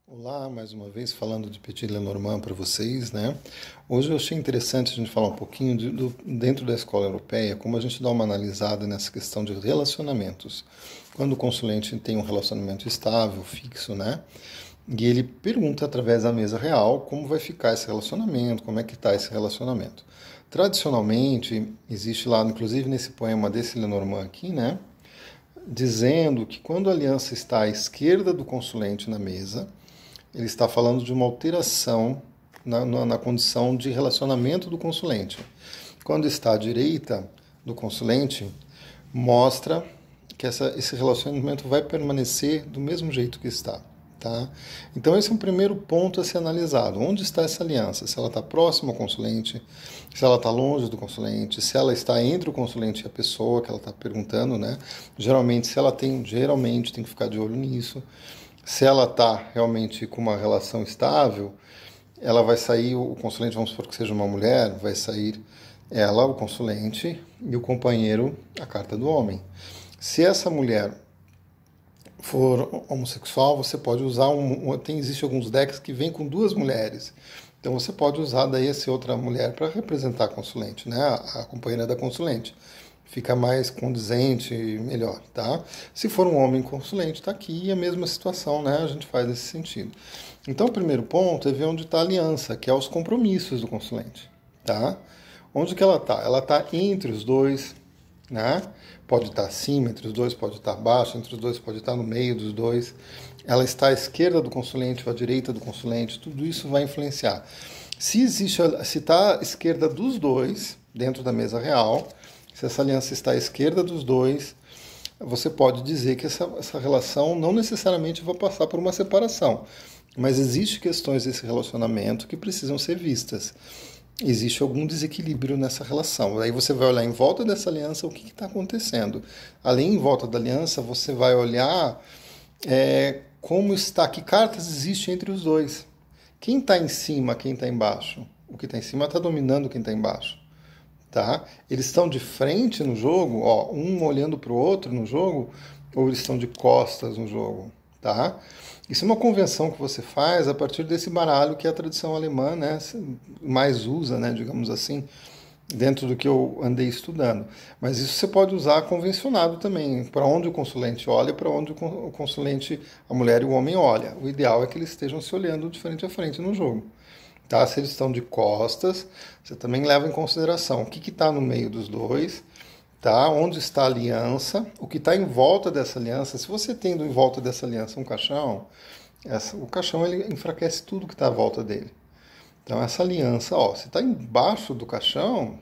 Olá, mais uma vez falando de Petit Lenormand para vocês, né? Hoje eu achei interessante a gente falar um pouquinho dentro da escola europeia, como a gente dá uma analisada nessa questão de relacionamentos. Quando o consulente tem um relacionamento estável, fixo, né? E ele pergunta através da mesa real como vai ficar esse relacionamento, como é que está esse relacionamento. Tradicionalmente, existe lá, inclusive nesse poema desse Lenormand aqui, né? Dizendo que quando a aliança está à esquerda do consulente na mesa, ele está falando de uma alteração na condição de relacionamento do consulente. Quando está à direita do consulente, mostra que esse relacionamento vai permanecer do mesmo jeito que está. Tá? Então esse é um primeiro ponto a ser analisado. Onde está essa aliança? Se ela está próxima ao consulente, se ela está longe do consulente, se ela está entre o consulente e a pessoa que ela está perguntando, né? Geralmente tem que ficar de olho nisso. Se ela está realmente com uma relação estável, ela vai sair, o consulente, vamos supor que seja uma mulher, vai sair ela, o consulente, e o companheiro, a carta do homem. Se essa mulher for homossexual, você pode usar existe alguns decks que vêm com duas mulheres. Então você pode usar daí essa outra mulher para representar a consulente, né? A companheira da consulente. Fica mais condizente e melhor, tá? Se for um homem consulente, está aqui a mesma situação, né? A gente faz nesse sentido. Então, o primeiro ponto é ver onde está a aliança, que é os compromissos do consulente, tá? Onde que ela está? Ela está entre os dois, né? Pode estar acima entre os dois, pode estar abaixo entre os dois, pode estar no meio dos dois. Ela está à esquerda do consulente ou à direita do consulente, tudo isso vai influenciar. Se está à esquerda dos dois, dentro da mesa real, se essa aliança está à esquerda dos dois, você pode dizer que essa relação não necessariamente vai passar por uma separação, mas existem questões desse relacionamento que precisam ser vistas. Existe algum desequilíbrio nessa relação. Aí você vai olhar em volta dessa aliança o que está acontecendo. Além em volta da aliança, você vai olhar como está, que cartas existem entre os dois. Quem está em cima, quem está embaixo. O que está em cima está dominando quem está embaixo. Tá? Eles estão de frente no jogo, ó, um olhando para o outro no jogo, ou eles estão de costas no jogo, tá? Isso é uma convenção que você faz a partir desse baralho que a tradição alemã, né, mais usa, né, digamos assim, dentro do que eu andei estudando. Mas isso você pode usar convencionado também, para onde o consulente olha e para onde o consulente, a mulher e o homem olha. O ideal é que eles estejam se olhando de frente a frente no jogo. Tá? Se eles estão de costas, você também leva em consideração o que está no meio dos dois, tá? Onde está a aliança, o que está em volta dessa aliança. Se você tendo em volta dessa aliança um caixão, o caixão ele enfraquece tudo que está à volta dele. Então essa aliança, ó, se está embaixo do caixão,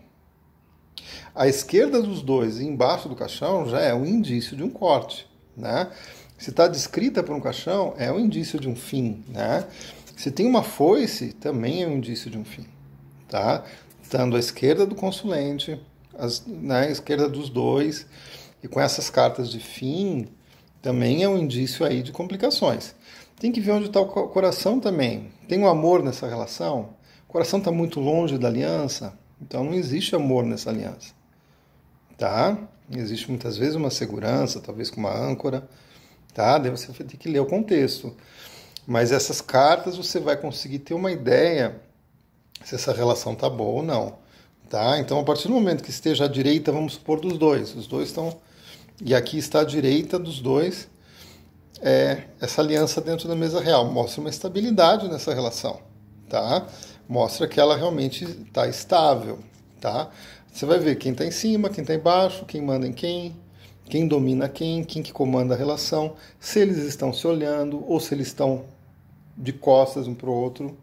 à esquerda dos dois e embaixo do caixão já é um indício de um corte, né? Se está descrita por um caixão, é um indício de um fim, né? Se tem uma foice, também é um indício de um fim, tá? Estando à esquerda do consulente, à esquerda dos dois, e com essas cartas de fim, também é um indício aí de complicações. Tem que ver onde está o coração também. Tem um amor nessa relação? O coração está muito longe da aliança, então não existe amor nessa aliança, tá? Existe muitas vezes uma segurança, talvez com uma âncora, tá? Daí você vai ter que ler o contexto. Mas essas cartas você vai conseguir ter uma ideia se essa relação está boa ou não. Tá? Então, a partir do momento que esteja à direita, vamos supor, dos dois. Os dois estão... E aqui está à direita dos dois. Essa aliança dentro da mesa real mostra uma estabilidade nessa relação. Tá? Mostra que ela realmente está estável. Tá? Você vai ver quem está em cima, quem está embaixo, quem manda em quem domina quem que comanda a relação, se eles estão se olhando ou se eles estão de costas um para o outro,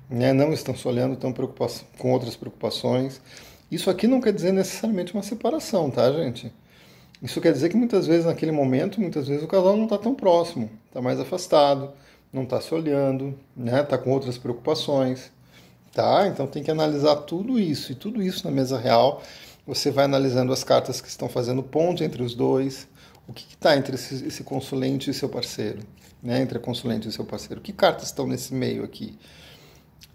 né? Não estão se olhando, estão com outras preocupações. Isso aqui não quer dizer necessariamente uma separação, tá, gente? Isso quer dizer que muitas vezes, naquele momento, muitas vezes o casal não está tão próximo, está mais afastado, não está se olhando, né? Está com outras preocupações, tá? Então tem que analisar tudo isso, e tudo isso na mesa real. Você vai analisando as cartas que estão fazendo ponte entre os dois, o que está entre esse consulente e seu parceiro, né? Entre a consulente e seu parceiro. Que cartas estão nesse meio aqui?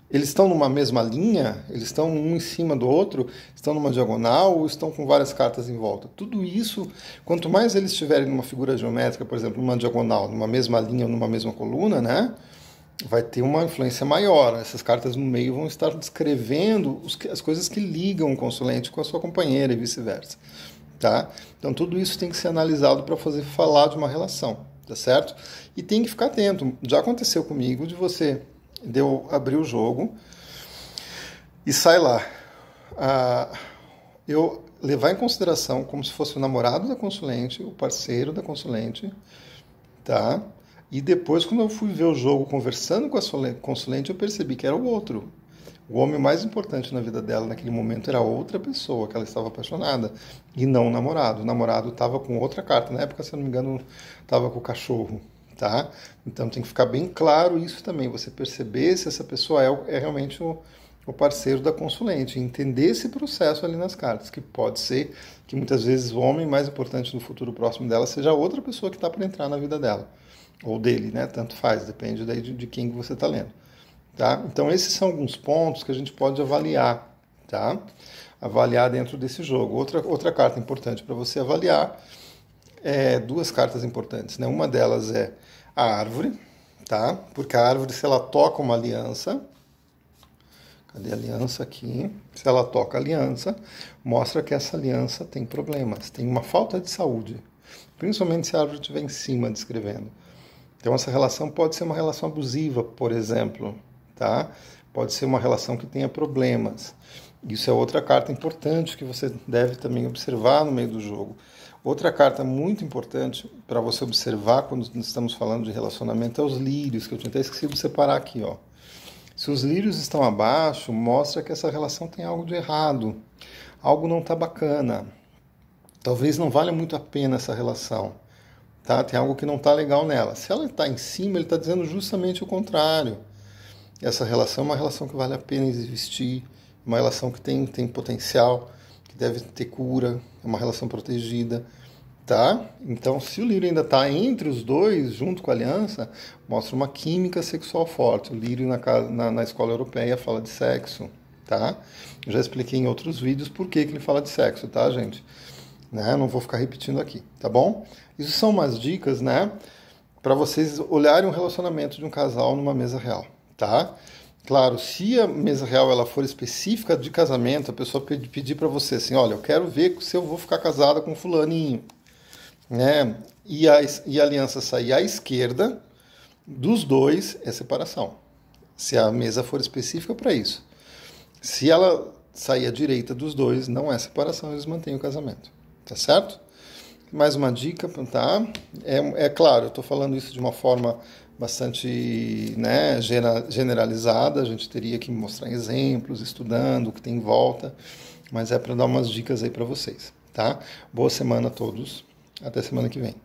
Eles estão numa mesma linha? Eles estão um em cima do outro? Estão numa diagonal ou estão com várias cartas em volta? Tudo isso, quanto mais eles estiverem numa figura geométrica, por exemplo, numa diagonal, numa mesma linha ou numa mesma coluna, né? vai ter uma influência maior. Essas cartas no meio vão estar descrevendo as coisas que ligam o consulente com a sua companheira e vice-versa, tá? Então tudo isso tem que ser analisado para fazer falar de uma relação, tá certo? E tem que ficar atento. Já aconteceu comigo de você abrir o jogo e sai lá. Eu levar em consideração como se fosse o namorado da consulente, o parceiro da consulente, tá? E depois, quando eu fui ver o jogo conversando com a consulente, eu percebi que era o outro. O homem mais importante na vida dela naquele momento era outra pessoa que ela estava apaixonada, e não o namorado. O namorado estava com outra carta. Na época, se eu não me engano, estava com o cachorro, tá? Então tem que ficar bem claro isso também. Você perceber se essa pessoa é realmente o parceiro da consulente, entender esse processo ali nas cartas, que pode ser que muitas vezes o homem mais importante no futuro próximo dela seja outra pessoa que está para entrar na vida dela, ou dele, né? Tanto faz, depende daí de quem você está lendo, tá? Então esses são alguns pontos que a gente pode avaliar, tá? Avaliar dentro desse jogo. Outra carta importante para você avaliar duas cartas importantes, né? Uma delas é a árvore, tá? Porque a árvore, se ela toca uma aliança, cadê a aliança aqui? Se ela toca a aliança, mostra que essa aliança tem problemas, tem uma falta de saúde, principalmente se a árvore estiver em cima descrevendo. Então essa relação pode ser uma relação abusiva, por exemplo, tá? Pode ser uma relação que tenha problemas. Isso é outra carta importante que você deve também observar no meio do jogo. Outra carta muito importante para você observar quando estamos falando de relacionamento é os lírios, que eu tinha até esquecido de separar aqui, ó. Se os lírios estão abaixo, mostra que essa relação tem algo de errado. Algo não está bacana. Talvez não valha muito a pena essa relação. Tá? Tem algo que não está legal nela. Se ela está em cima, ele está dizendo justamente o contrário. Essa relação é uma relação que vale a pena existir, uma relação que tem potencial, que deve ter cura, é uma relação protegida. Tá? Então, se o lírio ainda está entre os dois, junto com a aliança, mostra uma química sexual forte. O lírio na escola europeia fala de sexo, tá? Eu já expliquei em outros vídeos por que ele fala de sexo, tá, gente? Né? Não vou ficar repetindo aqui, tá bom? Isso são umas dicas, né? Para vocês olharem o relacionamento de um casal numa mesa real, tá? Claro, se a mesa real ela for específica de casamento, a pessoa pedir para você assim, olha, eu quero ver se eu vou ficar casada com fulaninho, né? E a aliança sair à esquerda dos dois é separação. Se a mesa for específica para isso. Se ela sair à direita dos dois, não é separação, eles mantêm o casamento. Tá certo? Mais uma dica, tá? É claro, eu estou falando isso de uma forma bastante, né, generalizada. A gente teria que mostrar exemplos, estudando o que tem em volta, mas é para dar umas dicas aí para vocês, tá? Boa semana a todos. Até semana que vem.